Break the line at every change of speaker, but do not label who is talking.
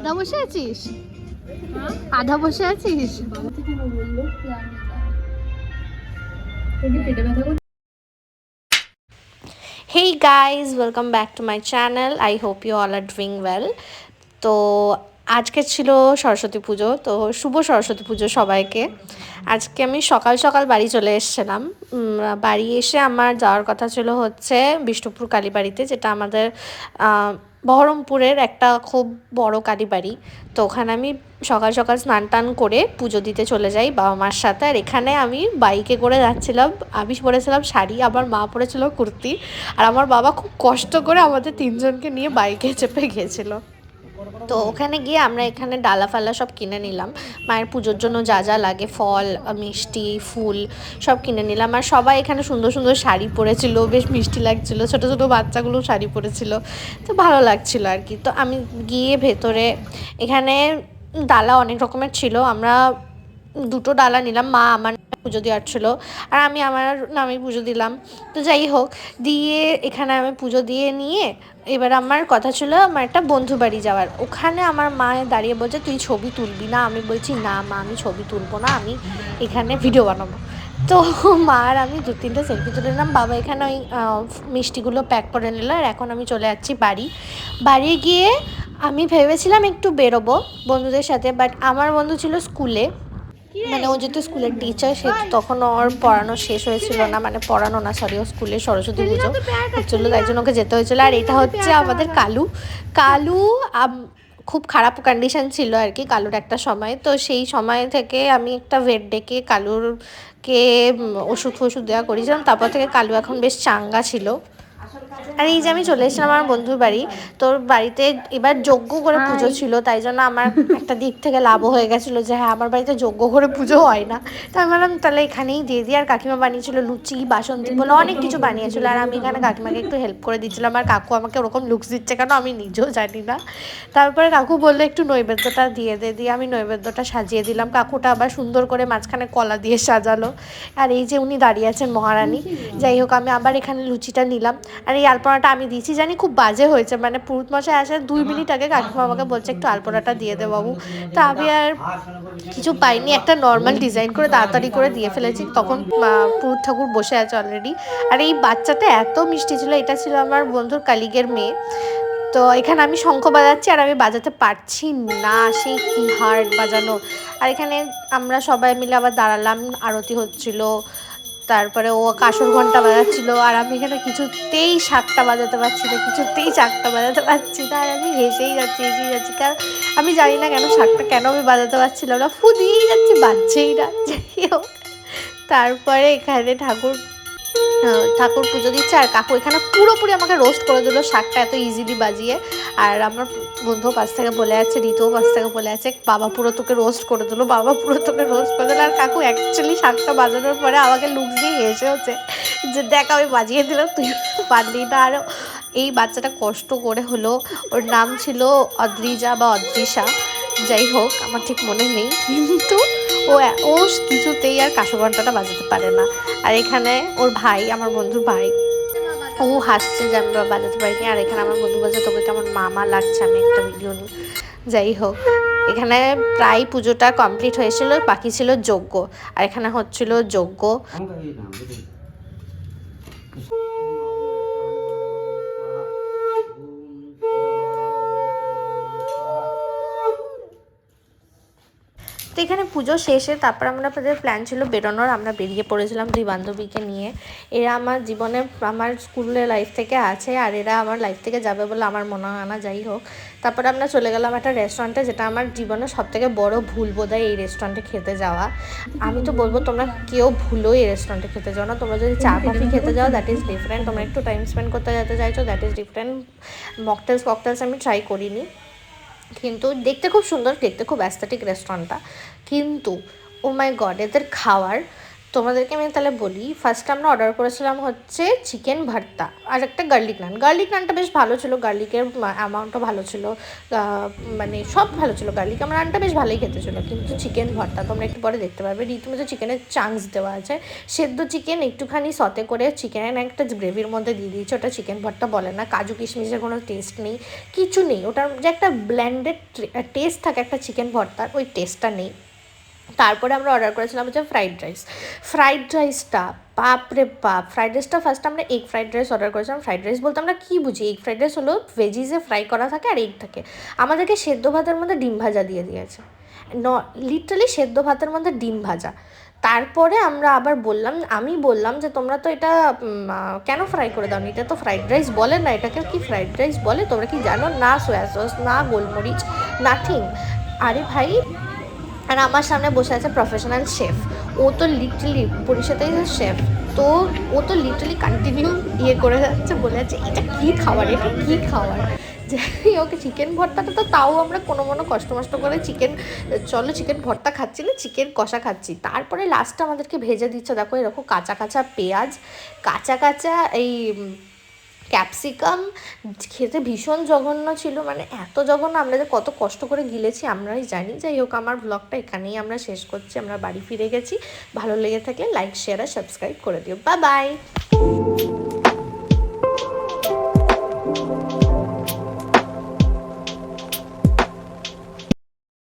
আধা বসে আছিস? আধা বসে আছিস? Hey guys, welcome back to my channel. I hope you all are doing well. তো আজকে ছিল সরস্বতী পুজো, তো শুভ সরস্বতী পুজো সবাইকে। আজকে আমি সকাল সকাল বাড়ি চলে এসেছিলাম। বাড়ি এসে আমার যাওয়ার কথা ছিল হচ্ছে বিষ্ণুপুর কালীবাড়িতে, যেটা আমাদের বহরমপুরের একটা খুব বড় কালীবাড়ি। তো ওখানে আমি সকাল সকাল স্নান টান করে পুজো দিতে চলে যাই বাবা মার সাথে। আর এখানে আমি বাইকে করে যাচ্ছিলাম, আমি পরেছিলাম শাড়ি, আমার মা পরেছিল কুর্তি, আর আমার বাবা খুব কষ্ট করে আমাদের তিনজনকে নিয়ে বাইকে চেপে গিয়েছিল। তো ওখানে গিয়ে আমরা এখানে ডালা ফালা সব কিনে নিলাম, মায়ের পুজোর জন্য যা যা লাগে, ফল, মিষ্টি, ফুল সব কিনে নিলাম। আর সবাই এখানে সুন্দর সুন্দর শাড়ি পরেছিল, বেশ মিষ্টি লাগছিল, ছোটো ছোটো বাচ্চাগুলো শাড়ি পরেছিল, তো ভালো লাগছিল আর কি। তো আমি গিয়ে ভেতরে এখানে ডালা অনেক রকমের ছিল, আমরা দুটো ডালা নিলাম, মা আমার পুজো দেওয়ার ছিল আর আমি আমার নামে পুজো দিলাম। তো যাই হোক, দিয়ে এখানে আমি পুজো দিয়ে নিয়ে এবার আমার কথা ছিল আমার একটা বন্ধু বাড়ি যাওয়ার। ওখানে আমার মা দাঁড়িয়ে বলছে তুই ছবি তুলবি না? আমি বলছি না মা, আমি ছবি তুলবো না, আমি এখানে ভিডিও বানাবো। তো মা আর আমি 2-3টে সেলফি তুলে নিলাম। বাবা এখানে ওই মিষ্টিগুলো প্যাক করে নিল। আর এখন আমি চলে যাচ্ছি বাড়ি গিয়ে আমি ভেবেছিলাম একটু বেরোবো বন্ধুদের সাথে, বাট আমার বন্ধু ছিল স্কুলে, মানে ও যেহেতু স্কুলের টিচার, সে তখন ওর পড়ানো শেষ হয়েছিল না, মানে পড়ানো না সরি, ও স্কুলে সরস্বতী পুজো হচ্ছিলো, তাই জন্য ওকে যেতে হয়েছিলো। আর এটা হচ্ছে আমাদের কালু খুব খারাপ কন্ডিশন ছিল আর কি কালুর একটা সময়। তো সেই সময় থেকে আমি একটা ভেট ডেকে কালুরকে ওষুধ দেওয়া করেছিলাম, তারপর থেকে কালু এখন বেশ চাঙ্গা ছিল। আর এই যে আমি চলে এসেছিলাম আমার বন্ধুর বাড়ি। তোর বাড়িতে এবার যজ্ঞ করে পুজো ছিল, তাই জন্য আমার একটা দিক থেকে লাভও হয়ে গেছিলো যে হ্যাঁ আমার বাড়িতে যজ্ঞ করে পুজো হয় না। তো আমি বললাম তাহলে এখানেই দিয়ে দিই। আর কাকিমা বানিয়েছিল লুচি, বাসন্তী বলে অনেক কিছু বানিয়েছিল, আর আমি এখানে কাকিমাকে একটু হেল্প করে দিচ্ছিলাম। আর কাকু আমাকে ওরকম লুকস দিচ্ছে কেন আমি নিজেও জানি না। তারপরে কাকু বললো একটু নৈবেদ্যটা দিয়ে আমি নৈবেদ্যটা সাজিয়ে দিলাম। কাকুটা আবার সুন্দর করে মাঝখানে কলা দিয়ে সাজালো। আর এই যে উনি দাঁড়িয়ে আছেন মহারানী। যাই হোক, আমি আবার এখানে লুচিটা নিলাম। আর এই আলপনাটা আমি দিয়েছি, জানি খুব বাজে হয়েছে, মানে পুরুত মশাই আসার 2 মিনিট আগে কাকিমা আমাকে বলছে একটু আলপনাটা দিয়ে দে বাবু। তো আমি আর কিছু পাইনি, একটা নর্মাল ডিজাইন করে তাড়াতাড়ি করে দিয়ে ফেলেছি। তখন পুরুত ঠাকুর বসে আছে অলরেডি। আর এই বাচ্চাটা এত মিষ্টি ছিল, এটা ছিল আমার বন্ধুর কালিগের মেয়ে। তো এখানে আমি শঙ্খ বাজাচ্ছি আর আমি বাজাতে পারছি না, সেই কি হার্ড বাজানো। আর এখানে আমরা সবাই মিলে আবার দাঁড়ালাম, আরতি হচ্ছিল, তারপরে ও কাঁসর ঘন্টা বাজাচ্ছিল, আর আমি এখানে কিছুতেই 7টা বাজাতে পারছি না, কিছুতেই 4টা বাজাতে পারছি না। আর আমি হেসেই যাচ্ছি, কারণ আমি জানি না কেন 7টা কেন আমি বাজাতে পারছিলাম না, ফু দিয়েই যাচ্ছি, বাজছেই না। যাই হোক, তারপরে এখানে ঠাকুর পুজো দিচ্ছে, আর কাকু এখানে পুরোপুরি আমাকে রোস্ট করে দিল 7টা এত ইজিলি বাজিয়ে। আর আমার বন্ধু পাশ থেকে বলে আছে, ঋতুও পাশ থেকে বলে আছে বাবা পুরো তোকে রোস্ট করে দিল, আর কাকু অ্যাকচুয়ালি 7টা বাজানোর পরে আমাকে লুক দিয়ে হেসে হচ্ছে যে দেখ আমি বাজিয়ে দিলাম, তুই পারলি না। আর এই বাচ্চাটা কষ্ট করে হলো, ওর নাম ছিল অদ্রিজা বা অদ্রিশা, যাই হোক আমার ঠিক মনে নেই, কিন্তু ও কিছুতেই আর কাঁসরঘণ্টাটা বাজাতে পারে না। আর এখানে ওর ভাই, আমার বন্ধুর ভাই, ও হাসছে যে আমি বাজাতে পারিনি। আর এখানে আমার বন্ধু বলছে তোকে কেমন মামা লাগছে, আমি একটা ভিডিও নিই। যাই হোক, এখানে প্রায় পুজোটা কমপ্লিট হয়েছিল, বাকি ছিল যজ্ঞ। আর এখানে হচ্ছিল যজ্ঞ। তো এখানে পুজো শেষে তারপর আমাদের প্ল্যান ছিল বেরোনোর, আমরা বেরিয়ে পড়েছিলাম 2 বান্ধবীকে নিয়ে। এরা আমার জীবনে আমার স্কুলের লাইফ থেকে আছে, আর এরা আমার লাইফ থেকে যাবে বলে আমার মনে হয় না। যাই হোক, তারপরে আমরা চলে গেলাম একটা রেস্টুরেন্টে, যেটা আমার জীবনের সবথেকে বড় ভুল বোধহয় এই রেস্টুরেন্টে খেতে যাওয়া। আমি তো বলবো তোমরা কেউ ভুলো এই রেস্টুরেন্টে খেতে যাও না। তোমরা যদি চা কফি খেতে যাও দ্যাট ইজ ডিফারেন্ট, তোমরা একটু টাইম স্পেন্ড করতে যেতে চাইছো দ্যাট ইজ ডিফারেন্ট। মকটেলস আমি ট্রাই করিনি, কিন্তু দেখতে খুব সুন্দর, দেখতে খুব অ্যাস্থেটিক রেস্টুরেন্টটা, কিন্তু ও মাই গড এদের খাওয়ার তোমাদেরকে আমি তাহলে বলি, ফার্স্ট আমরা অর্ডার করেছিলাম হচ্ছে চিকেন ভর্তা আর একটা গার্লিক নানটা বেশ ভালো ছিল, গার্লিকের অ্যামাউন্টও ভালো ছিল, মানে সব ভালো ছিল, গার্লিক আমার নানটা বেশ ভালোই খেতে ছিল। কিন্তু চিকেন ভর্তা তোমরা একটু পরে দেখতে পারবে, রীতিমতো চিকেনের চাংস দেওয়া আছে, সেদ্ধ চিকেন একটুখানি সতে করে চিকেনের একটা গ্রেভির মধ্যে দিয়ে দিয়েছে, ওটা চিকেন ভর্তা বলে না, কাজু কিশমিশের কোনো টেস্ট নেই, কিছু নেই, ওটার যে একটা ব্ল্যান্ডেড টেস্ট থাকে একটা চিকেন ভর্তার, ওই টেস্টটা নেই। তারপরে আমরা অর্ডার করেছিলাম হচ্ছে ফ্রাইড রাইসটা বাপরে বাপ, ফ্রাইড রাইসটা ফার্স্ট আমরা এগ ফ্রাইড রাইস অর্ডার করেছিলাম। ফ্রাইড রাইস বলতে আমরা কী বুঝি, এগ ফ্রাইড রাইস হলো ভেজিসে ফ্রাই করা থাকে আর এগ থাকে, আমাদেরকে সেদ্ধ ভাতের মধ্যে ডিম ভাজা দিয়ে দিয়েছে, লিটারালি সেদ্ধ ভাতের মধ্যে ডিম ভাজা। তারপরে আমরা আবার আমি বললাম যে তোমরা তো এটা কেন ফ্রাই করে দাও, এটা তো ফ্রাইড রাইস বলে না, এটাকে কি ফ্রাইড রাইস বলে তোমরা কি জানো, না সোয়া সস না গোলমরিচ নাথিং। আরে ভাই, আর আমার সামনে বসে আছে প্রফেশনাল শেফ, ও তো লিটারালি পরিষেবাই শেফ, তো ও তো লিটারালি কন্টিনিউ করে যাচ্ছে, বলে যাচ্ছে এটা কী খাবার, যে ওকে চিকেন ভর্তাটা তো তাও আমরা কোনো কষ্ট করে চিকেন ভর্তা খাচ্ছি না, চিকেন কষা খাচ্ছি। তারপরে লাস্টে আমাদেরকে ভেজে দিচ্ছে, দেখো এরকম কাঁচা পেঁয়াজ, কাঁচা এই ক্যাপসিকাম, খেতে ভীষণ জঘন্য ছিল, মানে এত জঘন্য, আমরা যে কত কষ্ট করে গিলেছি আমরাই জানি। যাই হোক, আমার ব্লগটা এখানেই আমরা শেষ করছি, আমরা বাড়ি ফিরে গেছি। ভালো লেগে থাকলে লাইক শেয়ার আর সাবস্ক্রাইব করে দিও, বাই বাই।